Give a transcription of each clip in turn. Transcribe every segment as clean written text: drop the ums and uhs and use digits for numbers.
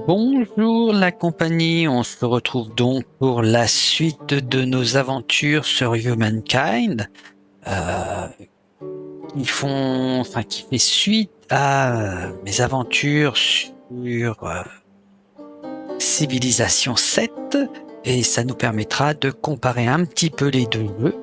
Bonjour la compagnie, on se retrouve donc pour la suite de nos aventures sur Humankind, euh, qui fait suite à mes aventures sur Civilisation 7, et ça nous permettra de comparer un petit peu les deux jeux.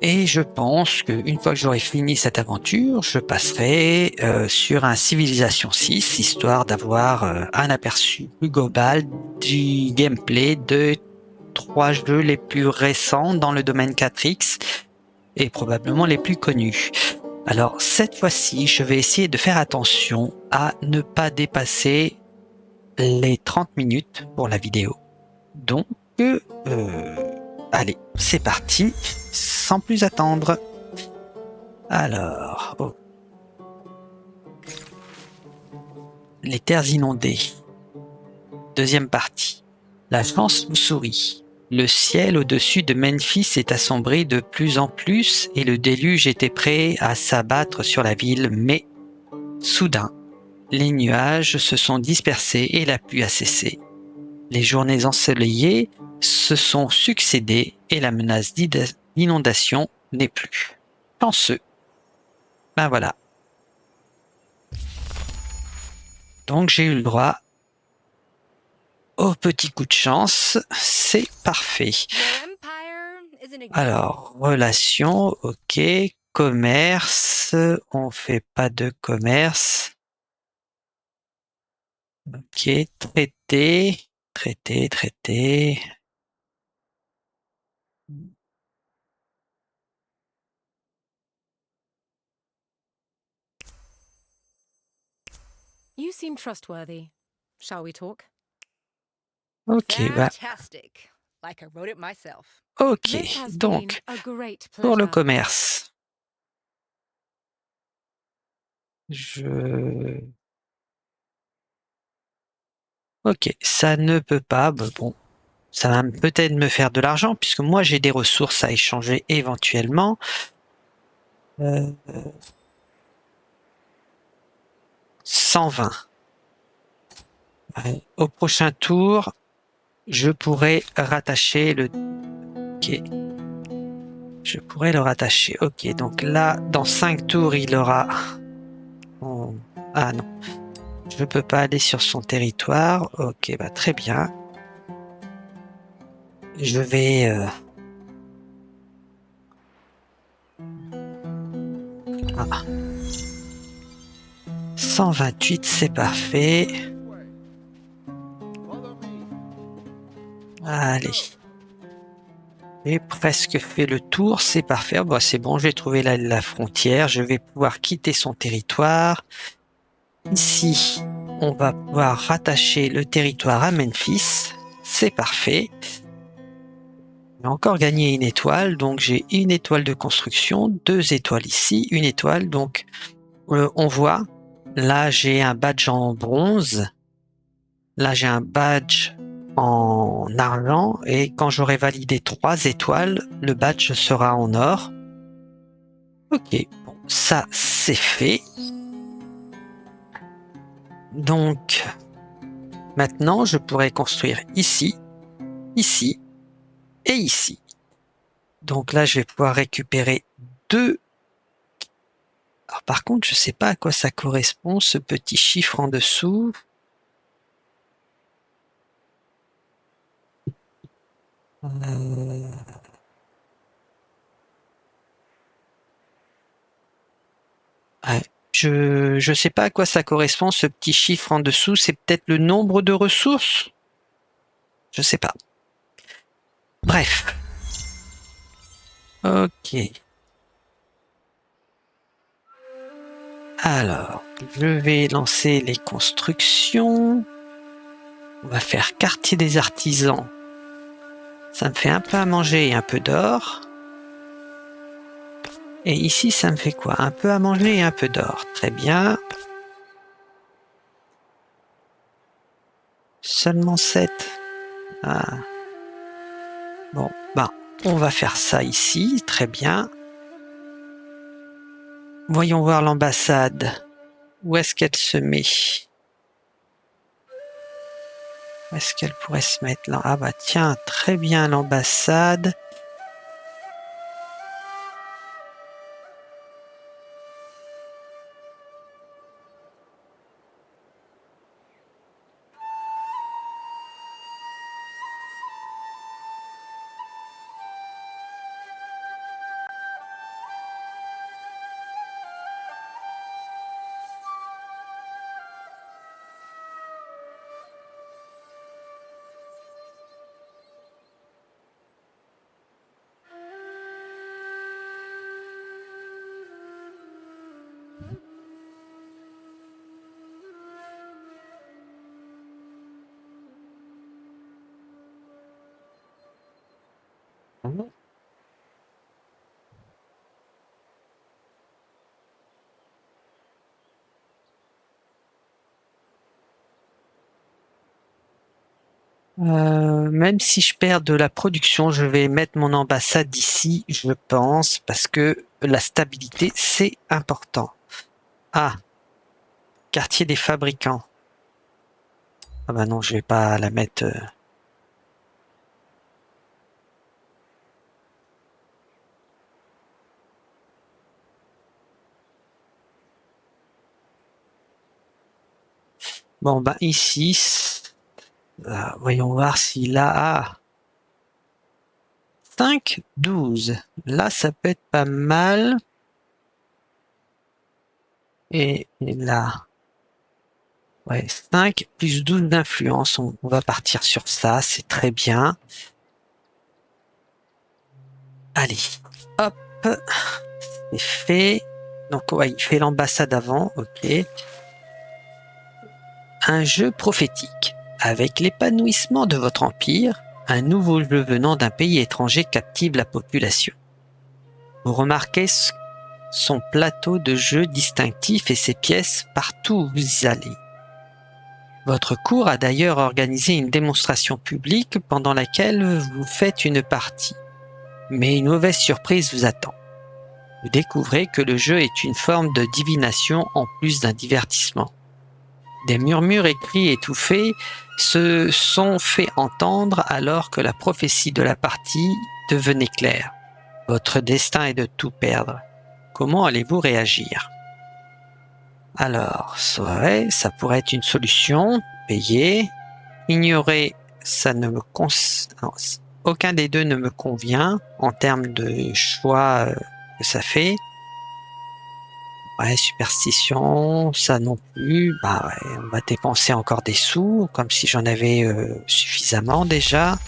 Et je pense qu'une fois que j'aurai fini cette aventure, je passerai sur un Civilisation 6, histoire d'avoir un aperçu plus global du gameplay de trois jeux les plus récents dans le domaine 4X et probablement les plus connus. Alors cette fois-ci, je vais essayer de faire attention à ne pas dépasser les 30 minutes pour la vidéo. Donc, allez, c'est parti, sans plus attendre. Alors, les terres inondées. Deuxième partie. La chance vous sourit. Le ciel au-dessus de Memphis est assombri de plus en plus et le déluge était prêt à s'abattre sur la ville, mais soudain, les nuages se sont dispersés et la pluie a cessé. Les journées ensoleillées se sont succédé et la menace d'inondation n'est plus. Chanceux. Ben voilà. Donc j'ai eu le droit au petit coup de chance. C'est parfait. Alors, relations, ok. Commerce, on fait pas de commerce. Ok, traité. You seem trustworthy. Shall we talk? Ok, bah, Fantastic. Like I wrote it myself. ok. This has been Donc, a great pour le pleasure. commerce, ok, ça ne peut pas, bah, bon, ça va peut-être me faire de l'argent puisque moi j'ai des ressources à échanger éventuellement. 120. Ouais. Au prochain tour, je pourrais rattacher le... Ok. Je pourrais le rattacher. Ok, donc là, dans 5 tours, il aura... Oh. Ah non, je peux pas aller sur son territoire. Ok, bah très bien. Je vais... 128, c'est parfait. Allez. J'ai presque fait le tour, c'est parfait. Bon, c'est bon, j'ai trouvé la frontière. Je vais pouvoir quitter son territoire. Ici, on va pouvoir rattacher le territoire à Memphis. C'est parfait. J'ai encore gagné une étoile, donc j'ai une étoile de construction, 2 étoiles ici, une étoile. Donc, on voit, là j'ai un badge en bronze, là j'ai un badge en argent, et quand j'aurai validé 3 étoiles, le badge sera en or. Ok, bon, ça c'est fait. Donc, maintenant je pourrais construire ici, ici et ici. Donc là, je vais pouvoir récupérer 2. Alors, par contre, je ne sais pas à quoi ça correspond, ce petit chiffre en dessous. Ouais. Je sais pas à quoi ça correspond, ce petit chiffre en dessous. C'est peut-être le nombre de ressources? Je sais pas. Bref. Ok. Alors, je vais lancer les constructions. On va faire quartier des artisans. Ça me fait un peu à manger et un peu d'or. Et ici, ça me fait quoi? Un peu à manger et un peu d'or. Très bien. Seulement 7. Ah. Bon, ben, on va faire ça ici. Très bien. Voyons voir l'ambassade. Où est-ce qu'elle se met? Où est-ce qu'elle pourrait se mettre là? Ah bah tiens, très bien l'ambassade. Même si je perds de la production, je vais mettre mon ambassade ici, je pense, parce que la stabilité, c'est important. Ah, quartier des fabricants. Ah bah non, je vais pas la mettre. Bon, bah ici, voyons voir s'il a 5, 12. Là, ça peut être pas mal. Et là, ouais, 5 plus 12 d'influence. On va partir sur ça, c'est très bien. Allez, hop, c'est fait. Donc, ouais, il fait l'ambassade avant, ok. Un jeu prophétique. Avec l'épanouissement de votre empire, un nouveau jeu venant d'un pays étranger captive la population. Vous remarquez son plateau de jeu distinctif et ses pièces partout où vous y allez. Votre cour a d'ailleurs organisé une démonstration publique pendant laquelle vous faites une partie. Mais une mauvaise surprise vous attend. Vous découvrez que le jeu est une forme de divination en plus d'un divertissement. Des murmures et cris étouffés se sont fait entendre alors que la prophétie de la partie devenait claire. Votre destin est de tout perdre. Comment allez-vous réagir? Alors, ouais, ça pourrait être une solution. Payer. Ignorer, ça ne me non, aucun des deux ne me convient en termes de choix que ça fait. Ouais, superstition, ça non plus. Bah ouais, on va dépenser encore des sous, comme si j'en avais suffisamment déjà.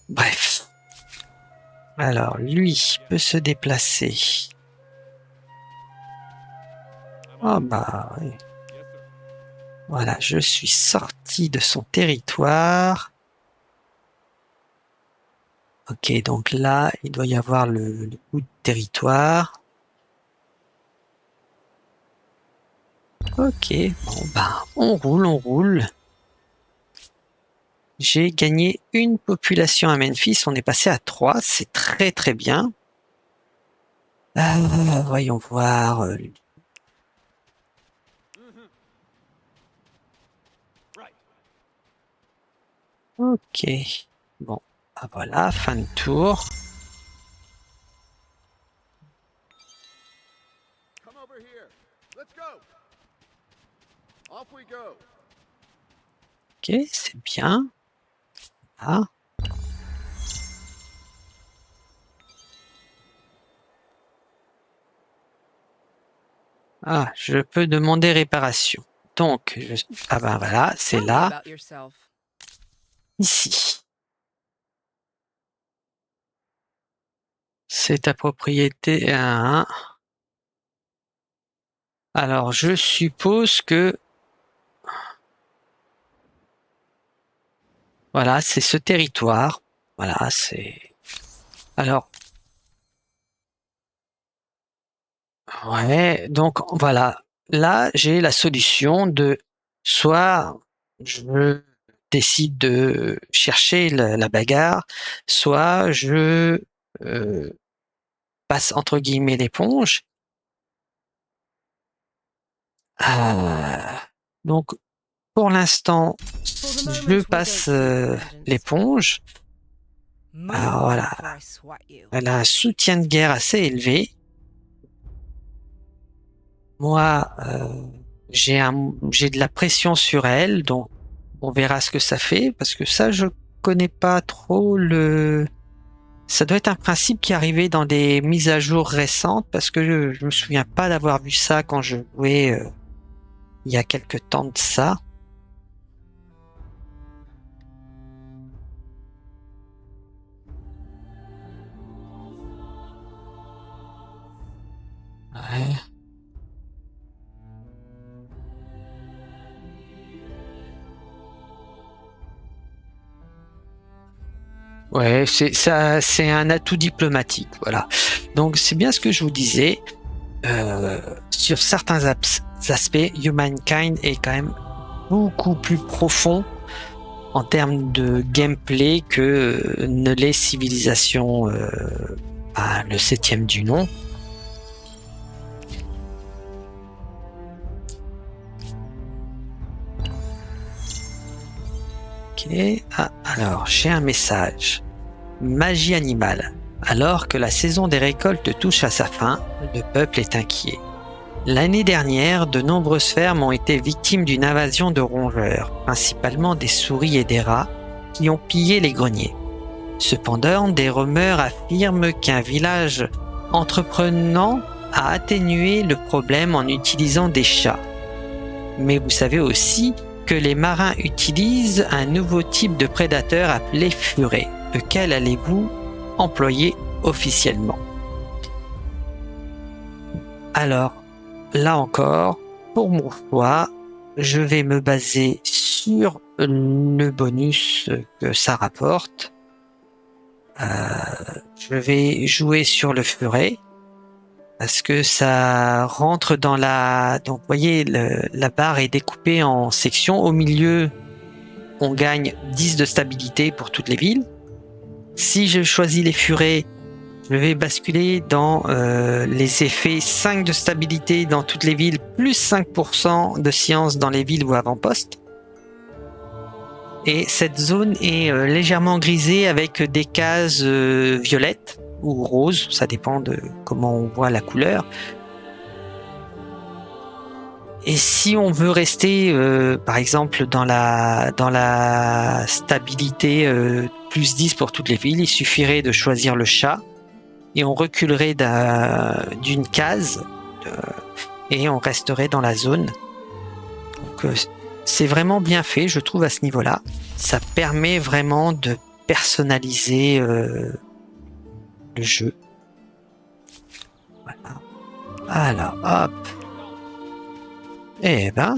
Bref. Alors, lui peut se déplacer. Oh bah ouais. Voilà, je suis sorti de son territoire. Ok, donc là, il doit y avoir le bout de territoire. Ok, bon bah, on roule, on roule. J'ai gagné une population à Memphis, on est passé à 3, c'est très très bien. Voyons voir. Ok, bon, ah voilà, fin de tour. Ok, c'est bien. Ah. Ah, je peux demander réparation. Donc, ah ben voilà, c'est Tell me là, about yourself. ici. C'est ta propriété. Hein. Alors, je suppose que voilà, c'est ce territoire. Voilà, c'est. Alors, ouais, donc voilà. Là, j'ai la solution de soit je décide de chercher la bagarre, soit je euh, passe entre guillemets l'éponge. Donc pour l'instant, For the moment, je we passe don't seek vengeance. l'éponge. Move Alors voilà, before I swat you. elle a un soutien de guerre assez élevé. Moi, j'ai de la pression sur elle, donc on verra ce que ça fait, parce que ça, je connais pas trop le... Ça doit être un principe qui est arrivé dans des mises à jour récentes, parce que je me souviens pas d'avoir vu ça quand je jouais il y a quelque temps de ça. Ouais. Ouais, c'est ça, c'est un atout diplomatique, voilà. Donc c'est bien ce que je vous disais. Sur certains aspects, Humankind est quand même beaucoup plus profond en termes de gameplay que ne l'est Civilisation, le 7e du nom. Ok. Ah, alors j'ai un message. Magie animale. Alors que la saison des récoltes touche à sa fin, le peuple est inquiet. L'année dernière, de nombreuses fermes ont été victimes d'une invasion de rongeurs, principalement des souris et des rats, qui ont pillé les greniers. Cependant, des rumeurs affirment qu'un village entreprenant a atténué le problème en utilisant des chats. Mais vous savez aussi que les marins utilisent un nouveau type de prédateur appelé furet. Lequel allez-vous employer officiellement? Alors, là encore, pour mon choix, je vais me baser sur le bonus que ça rapporte. Je vais jouer sur le furet parce que ça rentre dans la... Donc, vous voyez, la barre est découpée en sections. Au milieu, on gagne 10 de stabilité pour toutes les villes. Si je choisis les furets, je vais basculer dans les effets 5 de stabilité dans toutes les villes, plus 5% de science dans les villes ou avant-postes. Et cette zone est légèrement grisée avec des cases violettes ou roses, ça dépend de comment on voit la couleur. Et si on veut rester, par exemple, dans la stabilité plus 10 pour toutes les villes, il suffirait de choisir le chat et on reculerait d'une case et on resterait dans la zone. Donc, c'est vraiment bien fait, je trouve, à ce niveau-là. Ça permet vraiment de personnaliser le jeu. Voilà. Alors, hop. Eh ben.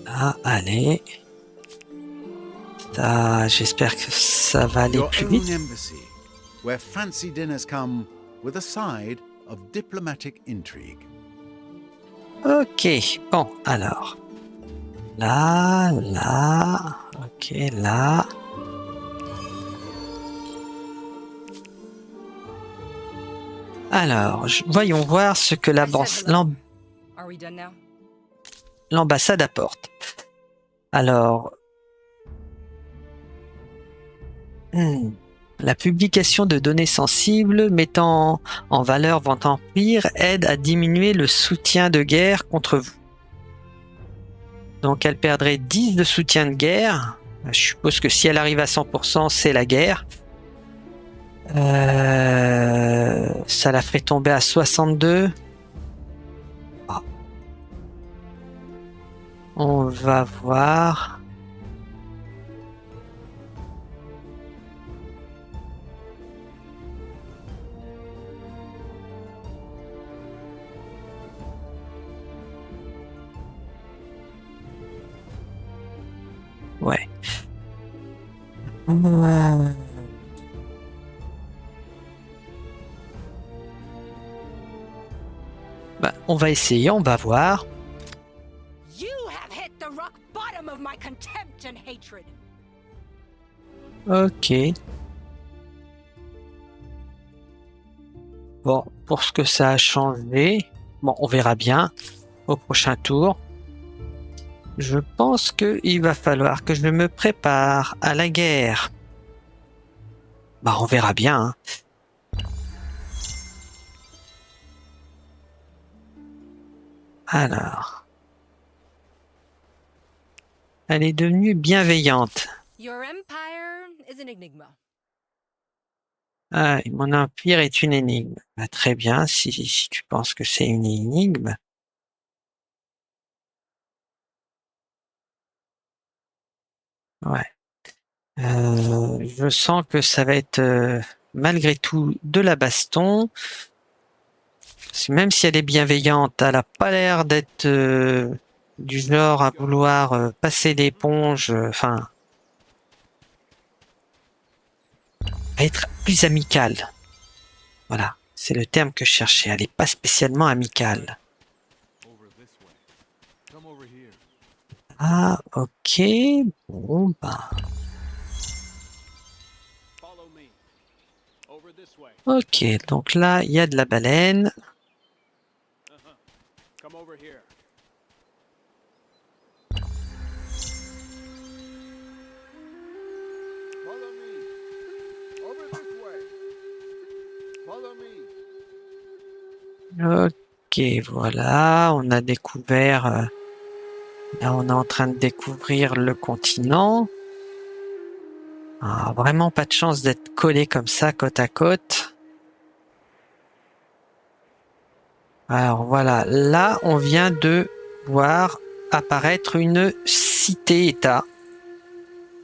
Ah, allez. Ça, j'espère que ça va aller Your plus own vite. embassy, where fancy dinners come with a side of diplomatic intrigue. Ok, bon, alors. Là. Ok, là. Alors, voyons voir ce que I said hello. Are we done now? l'ambassade apporte. Alors, la publication de données sensibles mettant en valeur votre empire aide à diminuer le soutien de guerre contre vous. Donc elle perdrait 10 de soutien de guerre. Je suppose que si elle arrive à 100%, c'est la guerre. Ça la ferait tomber à 62. Ah. On va voir. Ouais. Bah, on va essayer, on va voir. You have hit the rock bottom of my contempt and hatred. Ok. Bon, pour ce que ça a changé, bon, on verra bien au prochain tour. Je pense qu'il va falloir que je me prépare à la guerre. Bah, on verra bien, hein. Alors, elle est devenue bienveillante. Your empire is an enigma. Ah, mon empire est une énigme. Bah, très bien, si tu penses que c'est une énigme. Ouais. Je sens que ça va être malgré tout de la baston. Même si elle est bienveillante, elle a pas l'air d'être du genre à vouloir passer l'éponge, enfin, à être plus amicale. Voilà, c'est le terme que je cherchais. Elle est pas spécialement amicale. Ah, ok. Bon, bah. Ok, donc là, il y a de la baleine. Ok, voilà, on a découvert. Là, on est en train de découvrir le continent. Ah, vraiment pas de chance d'être collé comme ça, côte à côte. Alors voilà, là, on vient de voir apparaître une cité-État.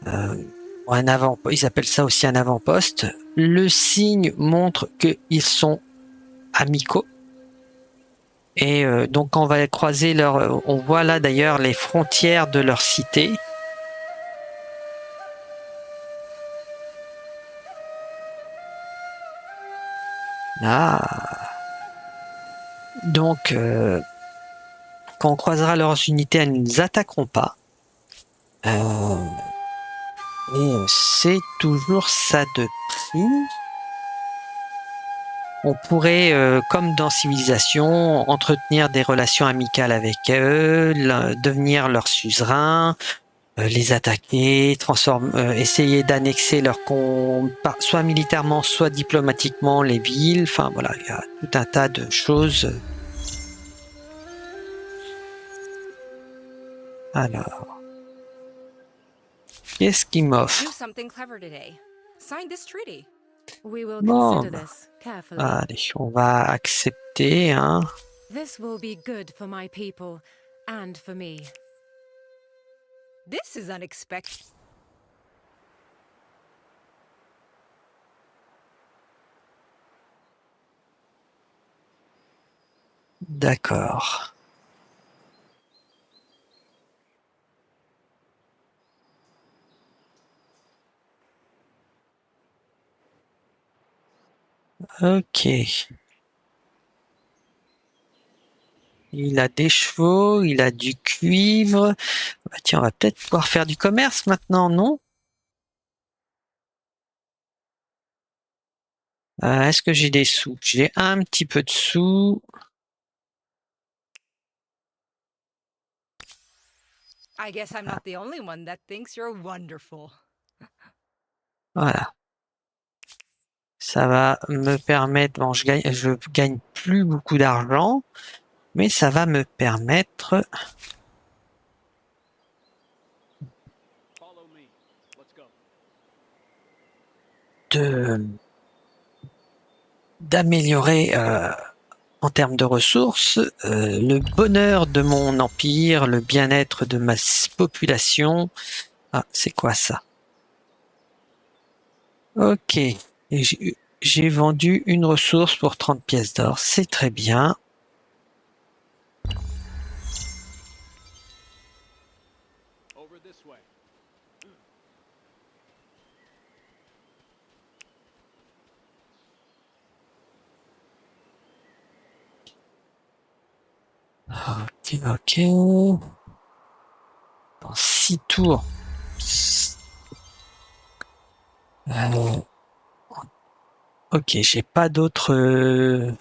Un avant, ils appellent ça aussi un avant-poste. Le signe montre qu'ils sont amicaux. Et donc, quand on va croiser leur, on voit là d'ailleurs les frontières de leur cité. Ah. Donc, quand on croisera leurs unités, elles ne nous attaqueront pas. Et c'est toujours ça de prix. On pourrait, comme dans Civilisation, entretenir des relations amicales avec eux, devenir leur suzerain, les attaquer, essayer d'annexer soit militairement, soit diplomatiquement les villes. Enfin voilà, il y a tout un tas de choses. Alors, qu'est-ce qu'il Do m'offre? something clever today. Sign this treaty. We will Bon, consider bah, this carefully. allez, on va accepter, hein. This will be good for my people and for me. This is unexpected. D'accord. Ok. Il a des chevaux, il a du cuivre. Bah, tiens, on va peut-être pouvoir faire du commerce maintenant, non? Est-ce que j'ai des sous? J'ai un petit peu de sous. I guess I'm not the only one that thinks you're wonderful. Voilà. Ça va me permettre. Bon, je gagne plus beaucoup d'argent, mais ça va me permettre de d'améliorer en termes de ressources le bonheur de mon empire, le bien-être de ma population. Ah, c'est quoi ça? Ok. Et j'ai vendu une ressource pour 30 pièces d'or. C'est très bien. Ok, ok. Dans 6 tours. Euh, Ok, j'ai pas d'autres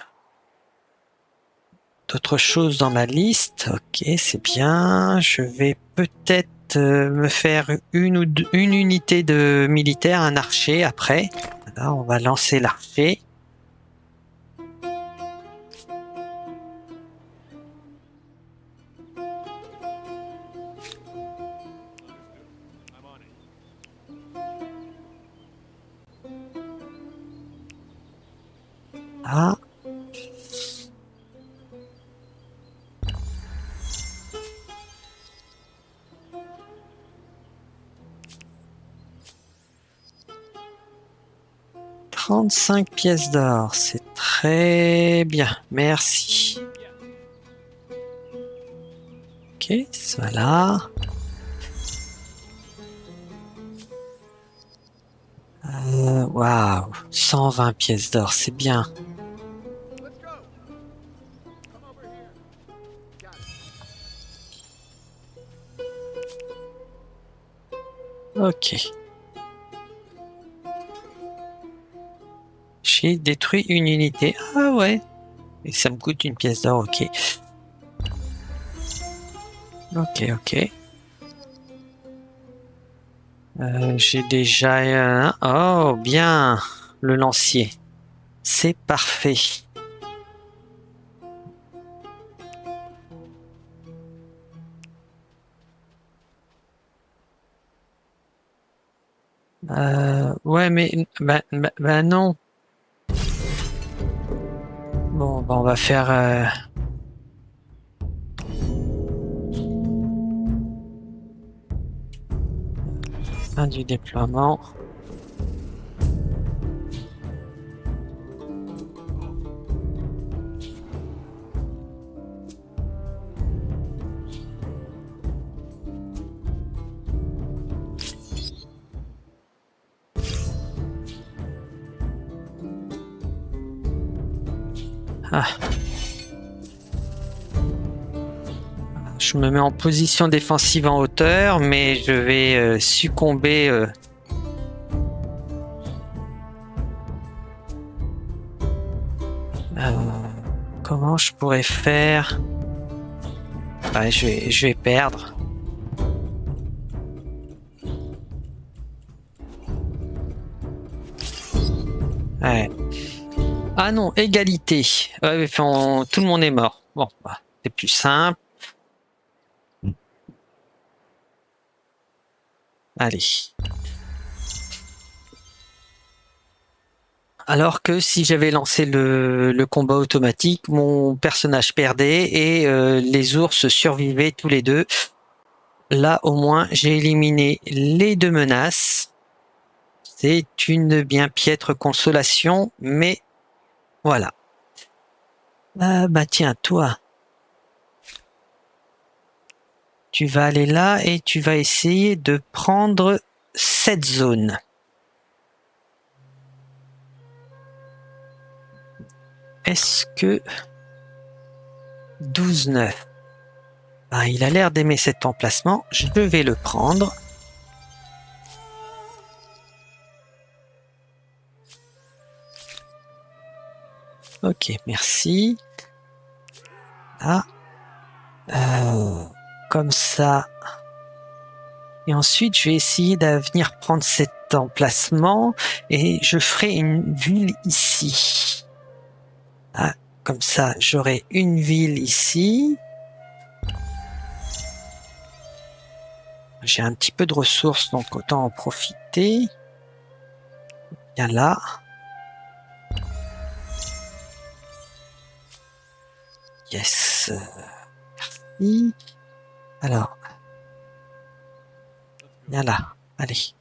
choses dans ma liste. Ok, c'est bien. Je vais peut-être me faire une unité de militaire, un archer après. Voilà, on va lancer l'archer. Ah. « 35 pièces d'or, c'est très bien, merci. Ok, voilà. Waouh, 120 pièces d'or, c'est bien. Ok. J'ai détruit une unité. Ah ouais. Et ça me coûte une pièce d'or, ok. Ok. J'ai déjà un... Oh, bien. Le lancier. C'est parfait. Ouais, mais... Bah non. Bon, bah on va faire... fin du déploiement. Ah. Je me mets en position défensive en hauteur, mais je vais succomber. Comment je pourrais faire? Ouais, je vais perdre. Ouais. Ah non, égalité. Ouais, enfin, tout le monde est mort. Bon, bah, c'est plus simple. Allez. Alors que si j'avais lancé le combat automatique, mon personnage perdait et les ours survivaient tous les deux. Là, au moins, j'ai éliminé les deux menaces. C'est une bien piètre consolation, mais voilà. Bah tiens, toi, tu vas aller là et tu vas essayer de prendre cette zone. Est-ce que 12-9. Ah, il a l'air d'aimer cet emplacement. Je vais le prendre. Ok, merci. Là. Comme ça. Et ensuite, je vais essayer de venir prendre cet emplacement et je ferai une ville ici. Ah, comme ça, j'aurai une ville ici. J'ai un petit peu de ressources, donc autant en profiter. Bien là. Yes. Merci. Alors. Bien là. Allez.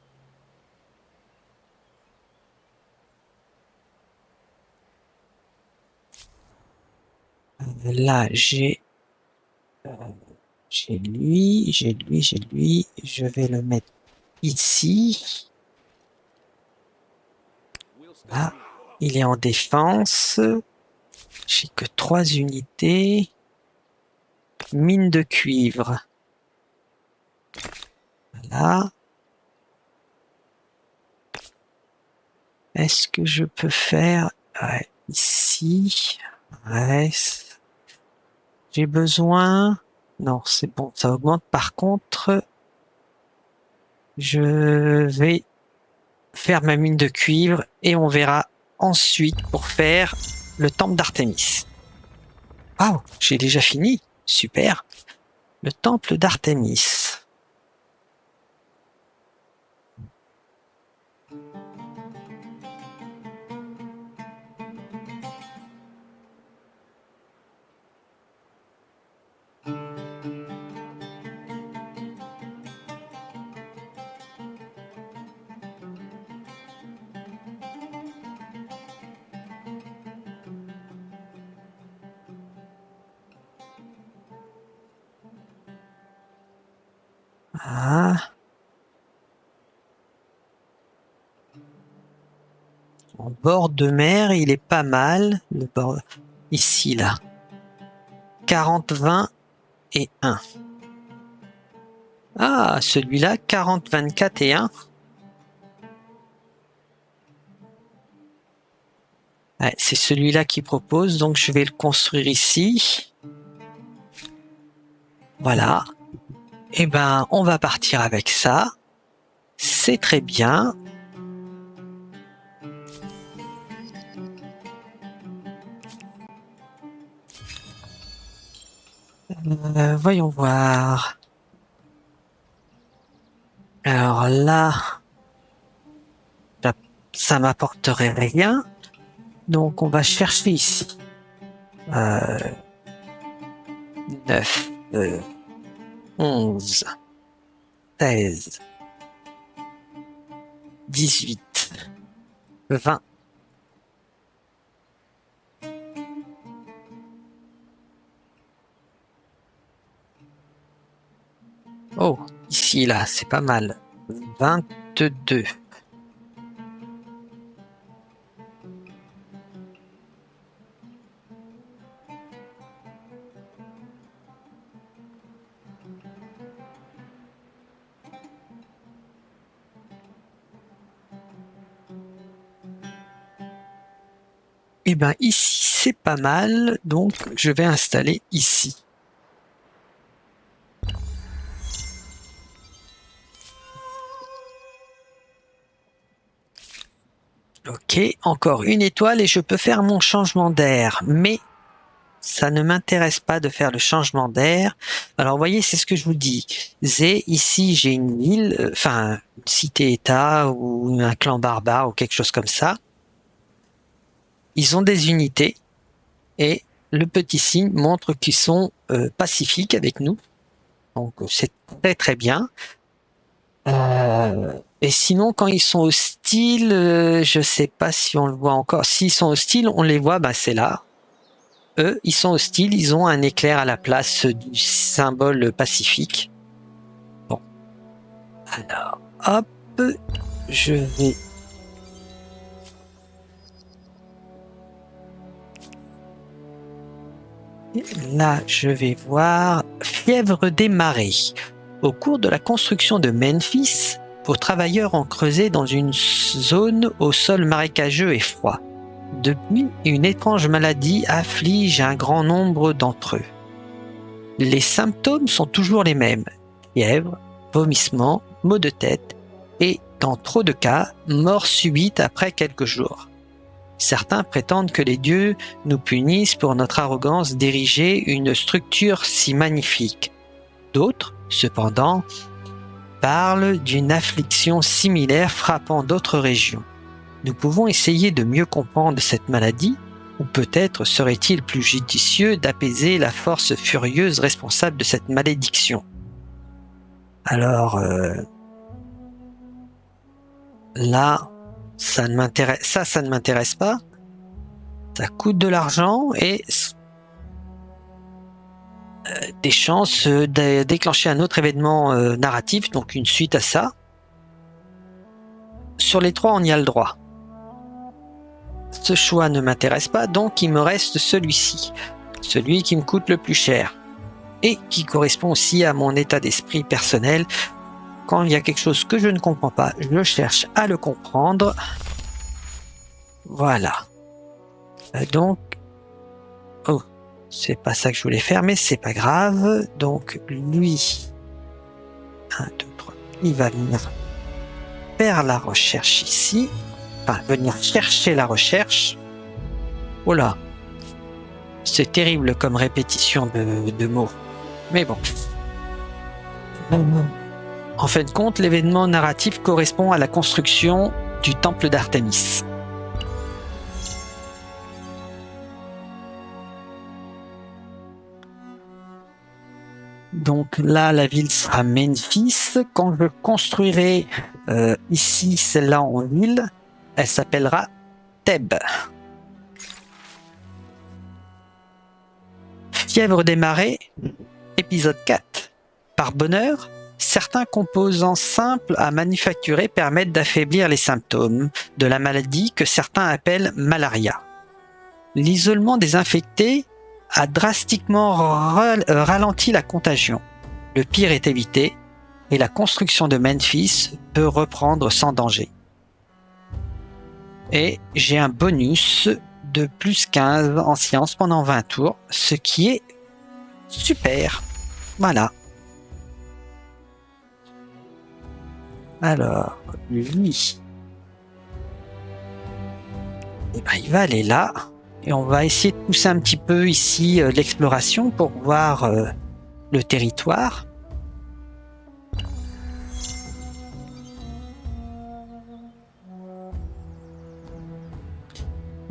Là, j'ai lui. Je vais le mettre ici. Là. Il est en défense. J'ai que 3 unités. Mine de cuivre. Voilà. Est-ce que je peux faire ici? Ouais, j'ai besoin... Non, c'est bon, ça augmente. Par contre, je vais faire ma mine de cuivre et on verra ensuite pour faire le temple d'Artémis. Waouh, j'ai déjà fini. Super. Le temple d'Artémis. Ah. En bord de mer, il est pas mal. Le bord ici, là. 40, 20 et 1. Ah, celui-là, 40, 24 et 1. Ouais, c'est celui-là qui propose, donc je vais le construire ici. Voilà. Et ben, on va partir avec ça. C'est très bien. Voyons voir. Alors là, ça m'apporterait rien. Donc on va chercher ici. 9, 11, 16, 18, 20. Oh, ici, là, c'est pas mal. 22. Et ben ici, c'est pas mal, donc je vais installer ici. Ok, encore une étoile et je peux faire mon changement d'air, mais ça ne m'intéresse pas de faire le changement d'air. Alors vous voyez, c'est ce que je vous dis. Ici j'ai une ville, enfin une cité-état ou un clan barbare ou quelque chose comme ça. Ils ont des unités et le petit signe montre qu'ils sont pacifiques avec nous. Donc c'est très très bien. Et sinon, quand ils sont hostiles, je sais pas si on le voit encore. S'ils sont hostiles, on les voit, bah c'est là. Eux, ils sont hostiles, ils ont un éclair à la place du symbole pacifique. Bon. Alors, hop, je vais... Là, je vais voir fièvre des marées. Au cours de la construction de Memphis, vos travailleurs ont creusé dans une zone au sol marécageux et froid. Depuis, une étrange maladie afflige un grand nombre d'entre eux. Les symptômes sont toujours les mêmes: fièvre, vomissements, maux de tête et, dans trop de cas, mort subite après quelques jours. Certains prétendent que les dieux nous punissent pour notre arrogance d'ériger une structure si magnifique. D'autres, cependant, parlent d'une affliction similaire frappant d'autres régions. Nous pouvons essayer de mieux comprendre cette maladie, ou peut-être serait-il plus judicieux d'apaiser la force furieuse responsable de cette malédiction. Alors, là, ça ne m'intéresse pas. Ça coûte de l'argent et des chances de déclencher un autre événement narratif, donc une suite à ça. Sur les trois, on y a le droit. Ce choix ne m'intéresse pas, donc il me reste celui-ci. Celui qui me coûte le plus cher. Et qui correspond aussi à mon état d'esprit personnel. Quand il y a quelque chose que je ne comprends pas, je cherche à le comprendre. Voilà. Donc, oh, c'est pas ça que je voulais faire, mais c'est pas grave. Donc, lui, 1, 2, 3, il va venir faire la recherche ici. Enfin, venir chercher la recherche. Oh là, c'est terrible comme répétition de mots. Mais bon. En fin de compte, l'événement narratif correspond à la construction du temple d'Artémis. Donc là, la ville sera Memphis. Quand je construirai ici, celle-là en ville, elle s'appellera Thèbes. Fièvre des marais, épisode 4. Par bonheur, certains composants simples à manufacturer permettent d'affaiblir les symptômes de la maladie que certains appellent malaria. L'isolement des infectés a drastiquement ralenti la contagion. Le pire est évité et la construction de Memphis peut reprendre sans danger. Et j'ai un bonus de plus 15 en science pendant 20 tours, ce qui est super. Voilà. Alors, lui, eh ben, il va aller là. Et on va essayer de pousser un petit peu ici l'exploration pour voir le territoire.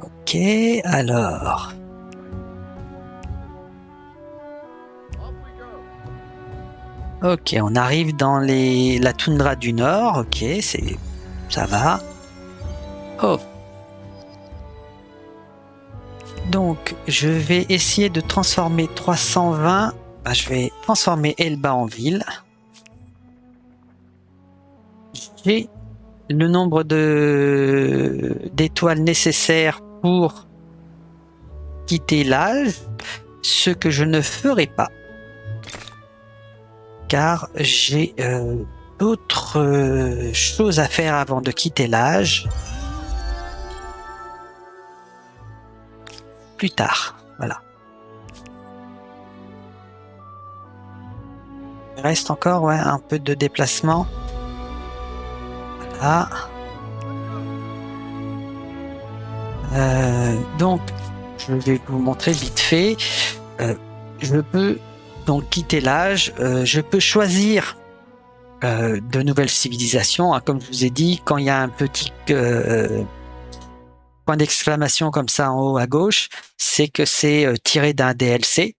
Ok, alors. Ok, on arrive dans la toundra du Nord. Ok, ça va. Oh. Donc, je vais essayer de transformer 320. Je vais transformer Elba en ville. J'ai le nombre d'étoiles nécessaires pour quitter l'âge, ce que je ne ferai pas, car j'ai d'autres choses à faire avant de quitter l'âge. Plus tard, voilà. Il reste encore un peu de déplacement. Voilà. Donc, je vais vous montrer vite fait. Je peux donc quitter l'âge. Je peux choisir de nouvelles civilisations. Hein, comme je vous ai dit, quand il y a un petit point d'exclamation comme ça en haut à gauche, c'est que c'est tiré d'un DLC.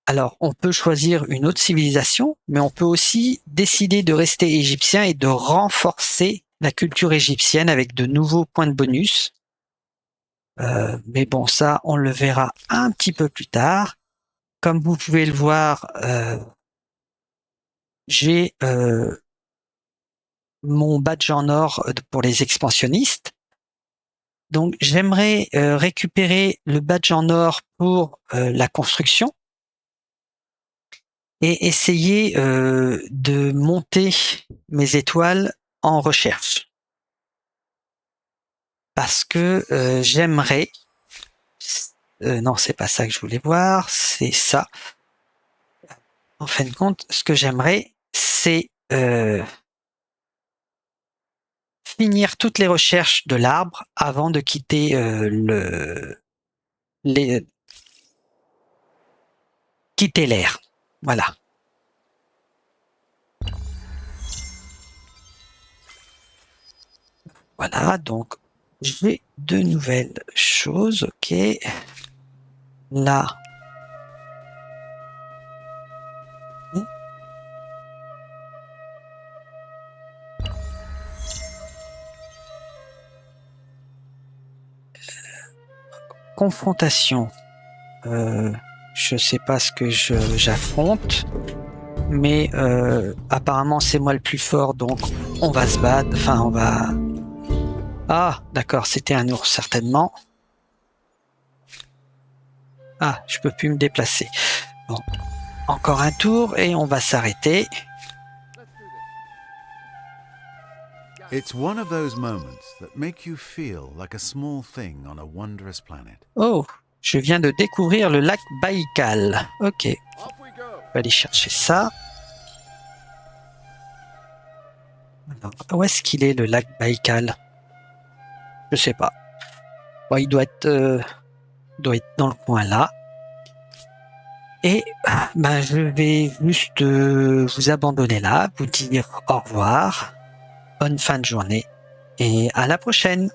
Alors, on peut choisir une autre civilisation, mais on peut aussi décider de rester égyptien et de renforcer la culture égyptienne avec de nouveaux points de bonus. Mais bon, ça, on le verra un petit peu plus tard. Comme vous pouvez le voir, j'ai mon badge en or pour les expansionnistes. Donc, j'aimerais récupérer le badge en or pour la construction et essayer de monter mes étoiles en recherche. Parce que j'aimerais... non, c'est pas ça que je voulais voir, c'est ça. En fin de compte, ce que j'aimerais, c'est finir toutes les recherches de l'arbre avant de quitter quitter l'air. Voilà. Voilà, donc j'ai de nouvelles choses. Ok. Là. Confrontation. Je sais pas ce que j'affronte, mais apparemment c'est moi le plus fort, donc on va se battre. Enfin, on va. Ah, d'accord, c'était un ours certainement. Ah, je peux plus me déplacer. Bon, encore un tour et on va s'arrêter. It's one of those moments that make you feel like a small thing on a wondrous planet. Oh, je viens de découvrir le lac Baïkal. Ok, Off we go. on va aller chercher ça. Alors, où est-ce qu'il est le lac Baïkal? Je sais pas. Bon, il doit être dans le coin là. Et ben, je vais juste vous abandonner là, vous dire au revoir, bonne fin de journée et à la prochaine.